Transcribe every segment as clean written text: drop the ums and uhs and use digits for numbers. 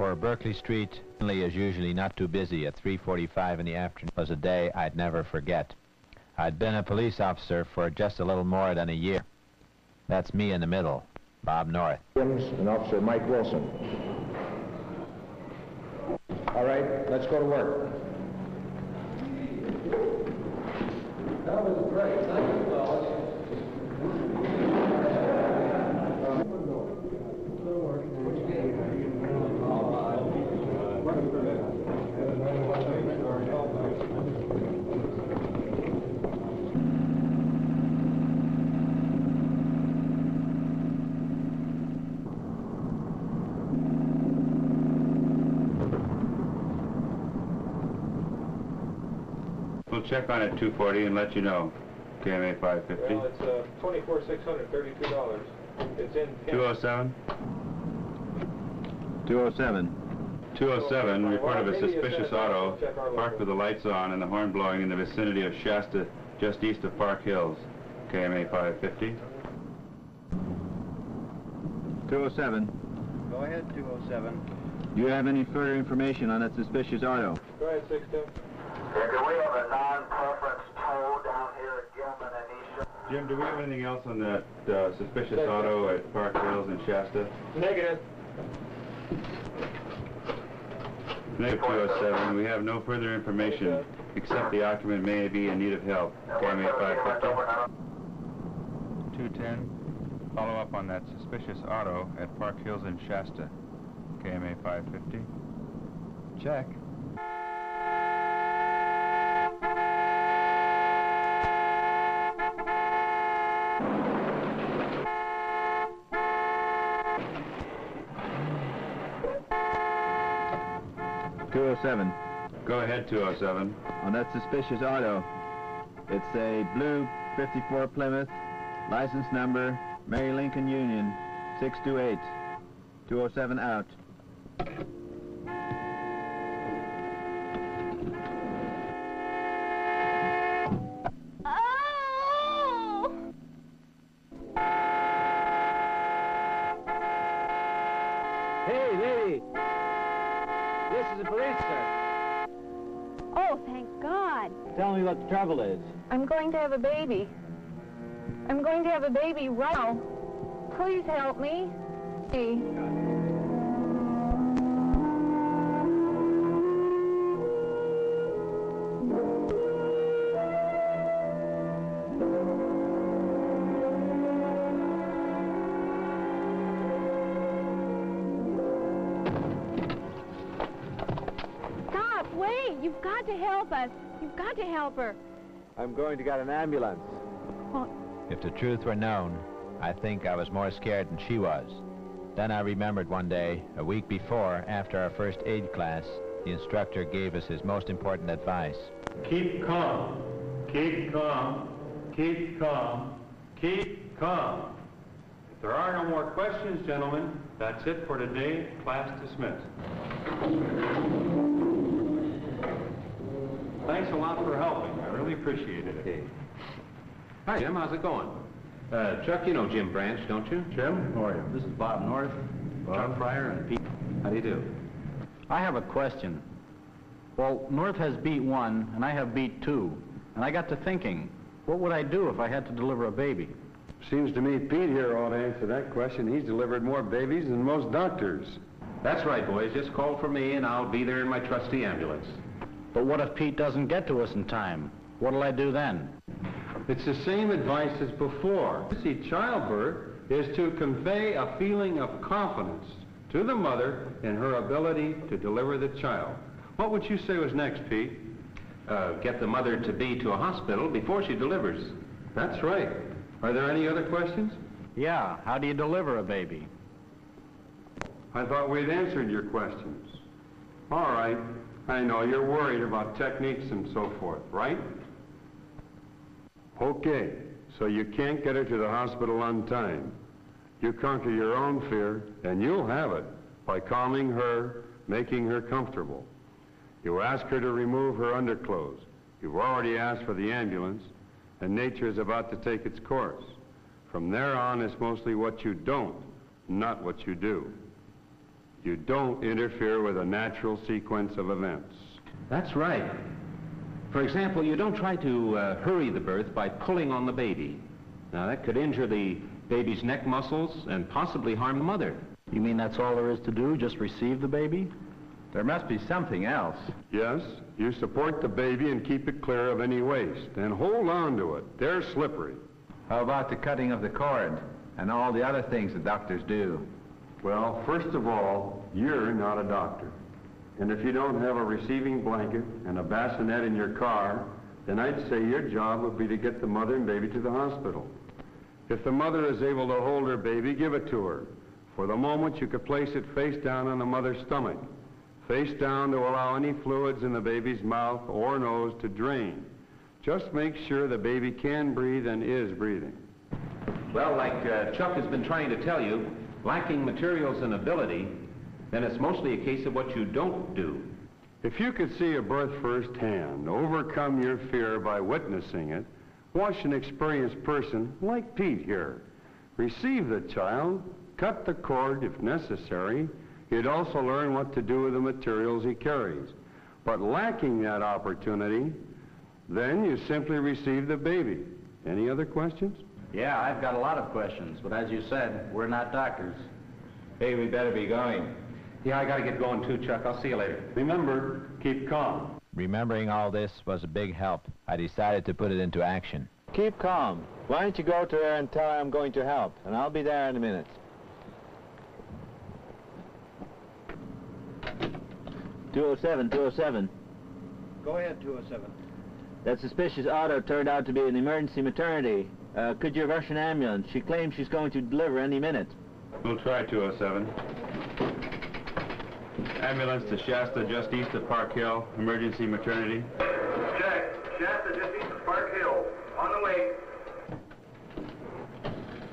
for Berkeley Street is usually not too busy at 3:45 in the afternoon. It was a day I'd never forget. I'd been a police officer for just a little more than a year. That's me in the middle, Bob North. And Officer Mike Wilson. All right, let's go to work. That was great. Thank you, fellas. We'll check on it 240 and let you know. KMA 550. Well, it's $24,600, $32. It's in 207? 207. 207, report of a suspicious auto parked with the lights on and the horn blowing in the vicinity of Shasta, just east of Park Hills. KMA 550. 207. Go ahead, 207. Do you have any further information on that suspicious auto? Go ahead, 6-2. Do we have a non-preference tow down here at Gilman and East? Jim, do we have anything else on that suspicious auto at Park Hills and Shasta? Negative. Negative 207. We have no further information except the occupant may be in need of help. KMA 550. 210. Follow up on that suspicious auto at Park Hills and Shasta. KMA 550. Check. Go ahead, 207. On that suspicious auto, it's a blue 54 Plymouth, license number Mary Lincoln Union 628. 207 out. Hey, lady. This is the police, sir. Oh, thank God. Tell me what the trouble is. I'm going to have a baby. I'm going to have a baby right now. Please help me. Hey. Wait, you've got to help us. You've got to help her. I'm going to get an ambulance. If the truth were known, I think I was more scared than she was. Then I remembered one day, a week before, after our first aid class, the instructor gave us his most important advice. Keep calm. Keep calm. Keep calm. Keep calm. If there are no more questions, gentlemen, that's it for today. Class dismissed. Thanks a lot for helping. I really appreciated it. Hey. Hi, Jim. How's it going? Chuck, you know Jim Branch, don't you? Jim, how are you? This is Bob North, Chuck Fryer, and Pete. How do you do? I have a question. Well, North has beat 1, and I have beat 2. And I got to thinking, what would I do if I had to deliver a baby? Seems to me Pete here ought to answer that question. He's delivered more babies than most doctors. That's right, boys. Just call for me, and I'll be there in my trusty ambulance. But what if Pete doesn't get to us in time? What'll I do then? It's the same advice as before. See, childbirth is to convey a feeling of confidence to the mother in her ability to deliver the child. What would you say was next, Pete? Get the mother-to-be to a hospital before she delivers. That's right. Are there any other questions? Yeah, how do you deliver a baby? I thought we'd answered your questions. All right. I know you're worried about techniques and so forth, right? Okay, so you can't get her to the hospital on time. You conquer your own fear, and you'll have it by calming her, making her comfortable. You ask her to remove her underclothes. You've already asked for the ambulance, and nature is about to take its course. From there on, it's mostly what you don't, not what you do. You don't interfere with a natural sequence of events. That's right. For example, you don't try to hurry the birth by pulling on the baby. Now, that could injure the baby's neck muscles and possibly harm the mother. You mean that's all there is to do, just receive the baby? There must be something else. Yes, you support the baby and keep it clear of any waste, and hold on to it. They're slippery. How about the cutting of the cord and all the other things the doctors do? Well, first of all, you're not a doctor. And if you don't have a receiving blanket and a bassinet in your car, then I'd say your job would be to get the mother and baby to the hospital. If the mother is able to hold her baby, give it to her. For the moment, you could place it face down on the mother's stomach, face down to allow any fluids in the baby's mouth or nose to drain. Just make sure the baby can breathe and is breathing. Well, like Chuck has been trying to tell you, lacking materials and ability, then it's mostly a case of what you don't do. If you could see a birth firsthand, overcome your fear by witnessing it, watch an experienced person like Pete here receive the child, cut the cord if necessary, he'd also learn what to do with the materials he carries. But lacking that opportunity, then you simply receive the baby. Any other questions? Yeah, I've got a lot of questions, but as you said, we're not doctors. Hey, we better be going. Yeah, I gotta get going too, Chuck. I'll see you later. Remember, keep calm. Remembering all this was a big help. I decided to put it into action. Keep calm. Why don't you go to her and tell her I'm going to help, and I'll be there in a minute. "207. Go ahead, 207. That suspicious auto turned out to be an emergency maternity. Could you rush an ambulance? She claims she's going to deliver any minute." We'll try 207. Ambulance to Shasta, just east of Park Hill. Emergency maternity. Check. Shasta, just east of Park Hill. On the way.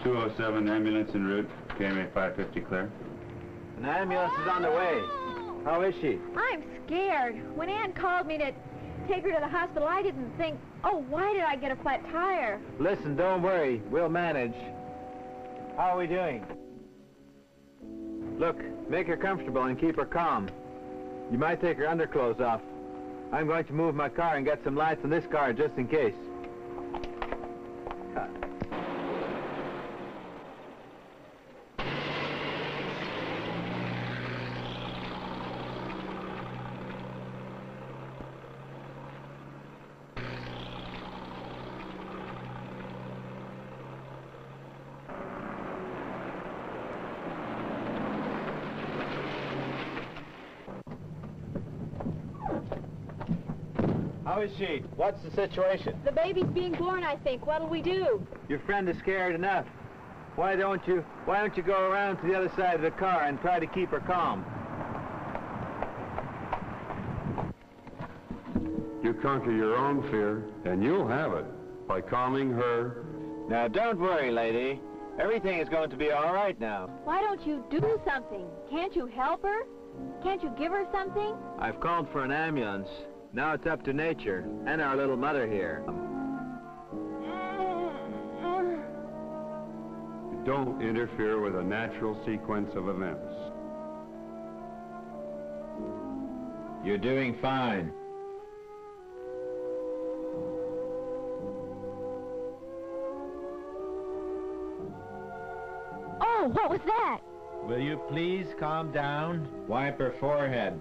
207, ambulance en route. KMA 550 clear. An ambulance is on the way. How is she? I'm scared. When Ann called me to take her to the hospital, I didn't think, oh, why did I get a flat tire? Listen, don't worry. We'll manage. How are we doing? Look, make her comfortable and keep her calm. You might take her underclothes off. I'm going to move my car and get some lights on this car just in case. How is she? What's the situation? The baby's being born, I think. What'll we do? Your friend is scared enough. Why don't you go around to the other side of the car and try to keep her calm? You conquer your own fear, and you'll have it by calming her. Now, don't worry, lady. Everything is going to be all right now. Why don't you do something? Can't you help her? Can't you give her something? I've called for an ambulance. Now it's up to nature and our little mother here. You don't interfere with a natural sequence of events. You're doing fine. Oh, what was that? Will you please calm down? Wipe her forehead.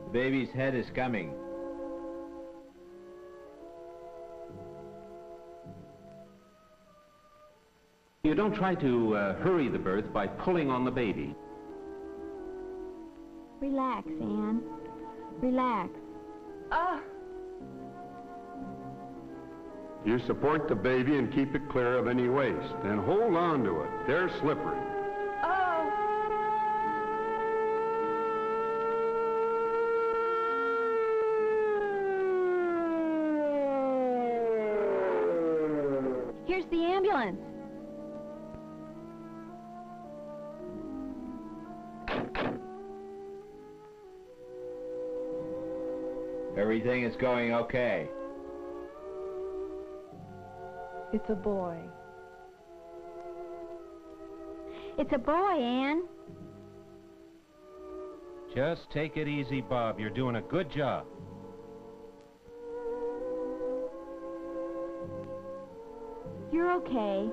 The baby's head is coming. You don't try to hurry the birth by pulling on the baby. Relax, Ann. Relax. You support the baby and keep it clear of any waste, and hold on to it. They're slippery. Here's the ambulance. Everything is going okay. It's a boy. It's a boy, Ann. Just take it easy, Bob. You're doing a good job. You're okay.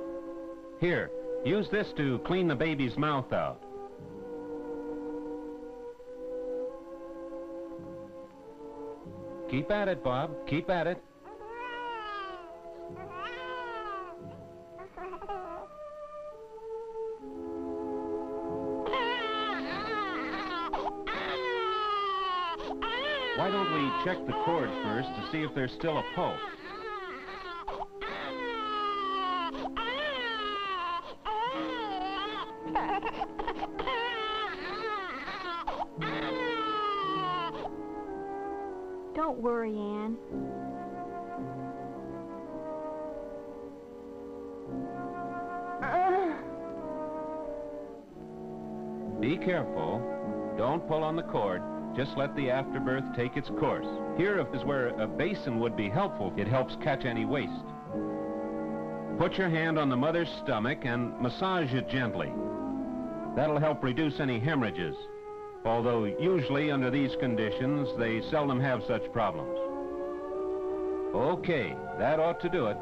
Here, use this to clean the baby's mouth out. Keep at it, Bob. Keep at it. Why don't we check the cord first to see if there's still a pulse? Don't worry, Ann. Be careful. Don't pull on the cord. Just let the afterbirth take its course. Here is where a basin would be helpful. It helps catch any waste. Put your hand on the mother's stomach and massage it gently. That'll help reduce any hemorrhages, although usually under these conditions they seldom have such problems. Okay, that ought to do it.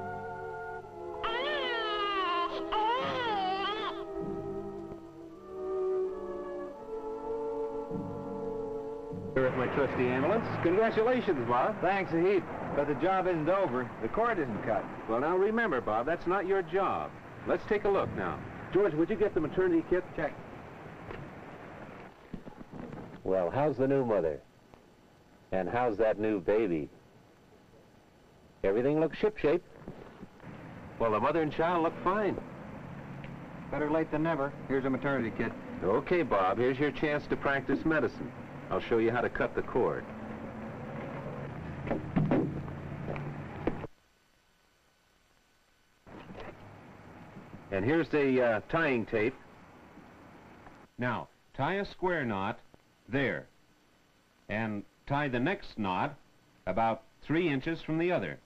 Here with my trusty ambulance. Congratulations, Bob. Thanks a heap. But the job isn't over. The cord isn't cut. Well, now remember, Bob, that's not your job. Let's take a look now. George, would you get the maternity kit? Check. Well, how's the new mother? And how's that new baby? Everything looks shipshape. Well, the mother and child look fine. Better late than never. Here's a maternity kit. Okay, Bob, here's your chance to practice medicine. I'll show you how to cut the cord. And here's the tying tape. Now, tie a square knot there, and tie the next knot about 3 inches from the other.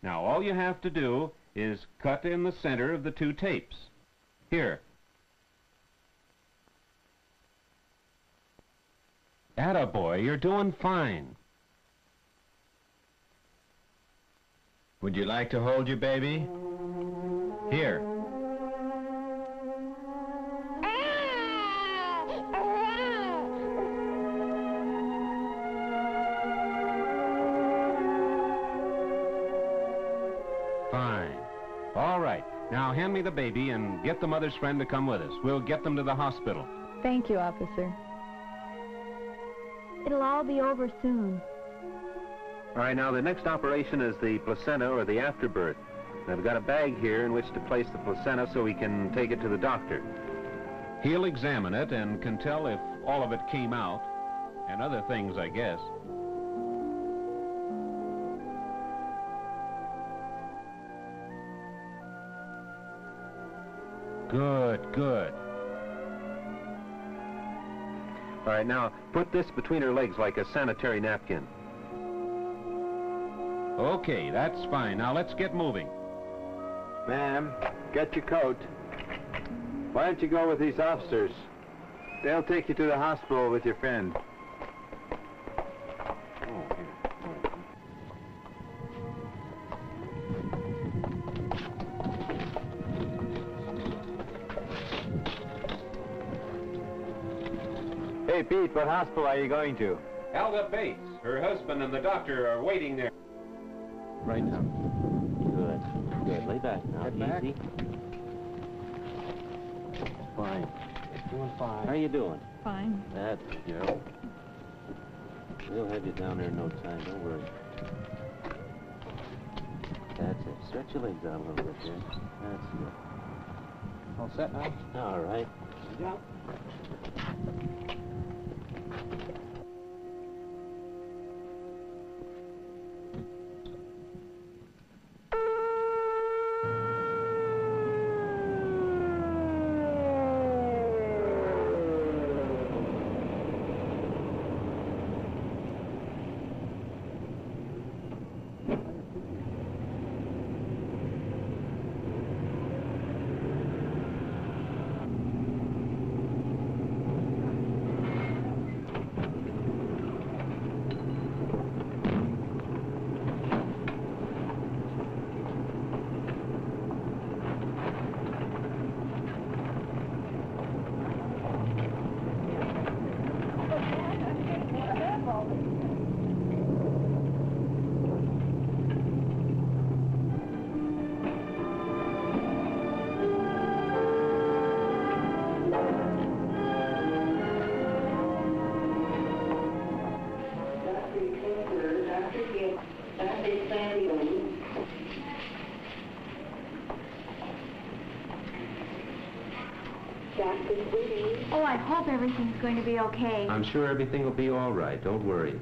Now, all you have to do is cut in the center of the 2 tapes. Here. Attaboy, you're doing fine. Would you like to hold your baby? Here. Fine. All right. Now hand me the baby and get the mother's friend to come with us. We'll get them to the hospital. Thank you, officer. It'll all be over soon. All right, now the next operation is the placenta or the afterbirth. I've got a bag here in which to place the placenta so we can take it to the doctor. He'll examine it and can tell if all of it came out, and other things, I guess. Good, good. All right, now put this between her legs like a sanitary napkin. Okay, that's fine. Now let's get moving. Ma'am, get your coat. Why don't you go with these officers? They'll take you to the hospital with your friend. Hey, Pete, what hospital are you going to? Alda Bates, her husband and the doctor are waiting there. Right now. Good. Good. Lay back now. Get back. Easy. Fine. Doing fine. How are you doing? Fine. That's good. We'll have you down there in no time. Don't worry. That's it. Stretch your legs out a little bit there. That's good. All set now? All right. Yeah. Oh, I hope everything's going to be okay. I'm sure everything will be all right. Don't worry.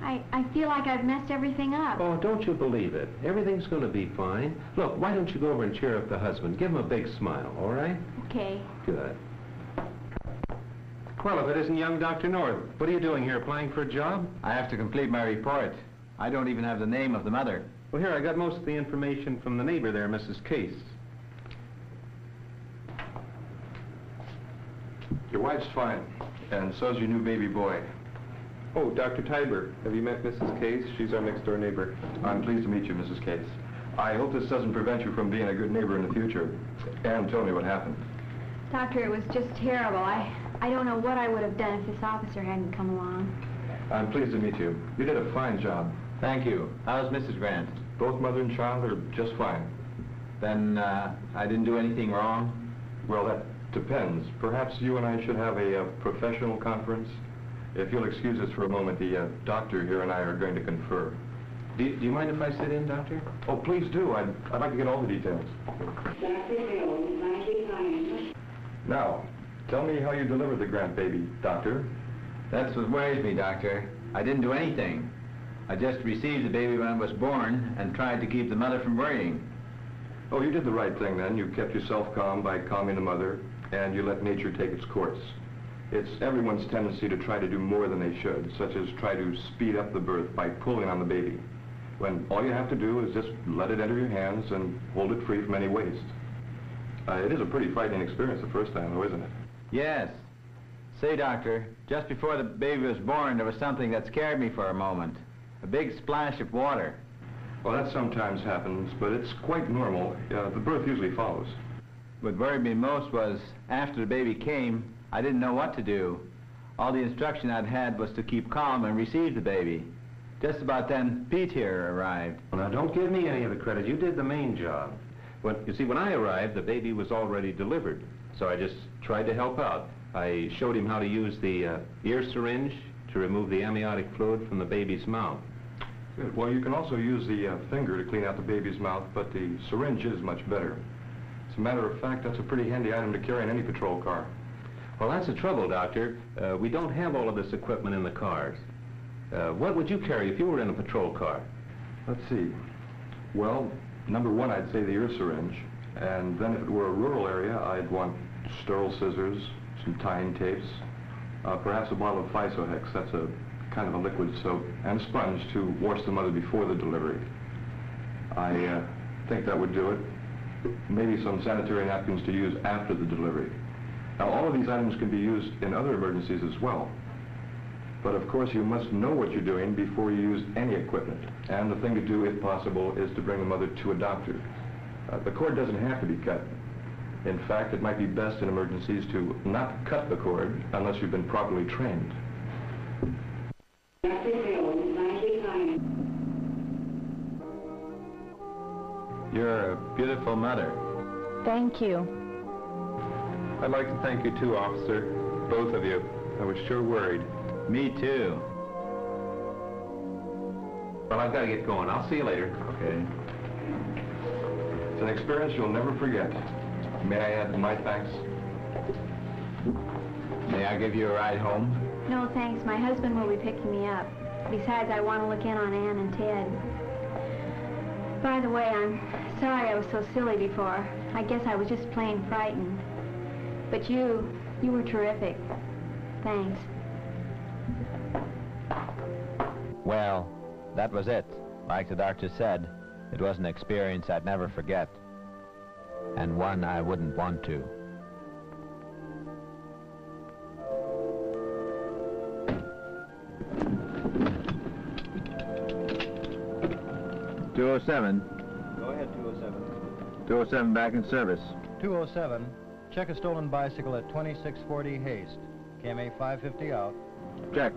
I feel like I've messed everything up. Oh, don't you believe it. Everything's going to be fine. Look, why don't you go over and cheer up the husband? Give him a big smile, all right? Okay. Good. Well, if it isn't young Dr. North, what are you doing here, applying for a job? I have to complete my report. I don't even have the name of the mother. Well, here, I got most of the information from the neighbor there, Mrs. Case. Your wife's fine, and so's your new baby boy. Oh, Dr. Tiber, have you met Mrs. Case? She's our next-door neighbor. I'm pleased to meet you, Mrs. Case. I hope this doesn't prevent you from being a good neighbor in the future. Ann, tell me what happened. Doctor, it was just terrible. I don't know what I would have done if this officer hadn't come along. I'm pleased to meet you. You did a fine job. Thank you. How's Mrs. Grant? Both mother and child are just fine. Then, I didn't do anything wrong? Well, that depends. Perhaps you and I should have a professional conference. If you'll excuse us for a moment, the doctor here and I are going to confer. Do you mind if I sit in, Doctor? Oh, please do. I'd like to get all the details. Now, tell me how you delivered the Grant baby, Doctor. That's what worries me, Doctor. I didn't do anything. I just received the baby when it was born and tried to keep the mother from worrying. Oh, you did the right thing then. You kept yourself calm by calming the mother, and you let nature take its course. It's everyone's tendency to try to do more than they should, such as try to speed up the birth by pulling on the baby, when all you have to do is just let it enter your hands and hold it free from any waste. It is a pretty frightening experience the first time, though, isn't it? Yes. Say, Doctor, just before the baby was born, there was something that scared me for a moment. A big splash of water. Well, that sometimes happens, but it's quite normal. The birth usually follows. What worried me most was, after the baby came, I didn't know what to do. All the instruction I'd had was to keep calm and receive the baby. Just about then, Pete here arrived. Well, now, don't give me any of the credit. You did the main job. You see, when I arrived, the baby was already delivered, so I just tried to help out. I showed him how to use the ear syringe to remove the amniotic fluid from the baby's mouth. Good. Well, you can also use the finger to clean out the baby's mouth, but the syringe is much better. As a matter of fact, that's a pretty handy item to carry in any patrol car. Well, that's the trouble, Doctor. We don't have all of this equipment in the cars. What would you carry if you were in a patrol car? Let's see. Well, number one, I'd say the ear syringe. And then if it were a rural area, I'd want sterile scissors, some tying tapes, perhaps a bottle of Physohex. That's a kind of a liquid soap, and a sponge to wash the mother before the delivery. I think that would do it. Maybe some sanitary napkins to use after the delivery. Now, all of these items can be used in other emergencies as well. But of course, you must know what you're doing before you use any equipment. And the thing to do, if possible, is to bring the mother to a doctor. The cord doesn't have to be cut. In fact, it might be best in emergencies to not cut the cord unless you've been properly trained. You're a beautiful mother. Thank you. I'd like to thank you too, officer. Both of you. I was sure worried. Me too. Well, I've got to get going. I'll see you later. Okay. It's an experience you'll never forget. May I add my thanks? May I give you a ride home? No, thanks. My husband will be picking me up. Besides, I want to look in on Ann and Ted. By the way, I'm sorry I was so silly before. I guess I was just plain frightened. But you were terrific. Thanks. Well, that was it. Like the doctor said, it was an experience I'd never forget. And one I wouldn't want to. .207. Go ahead, 207. 207 back in service. 207, check a stolen bicycle at 2640 Haste. KMA 550 out. Check.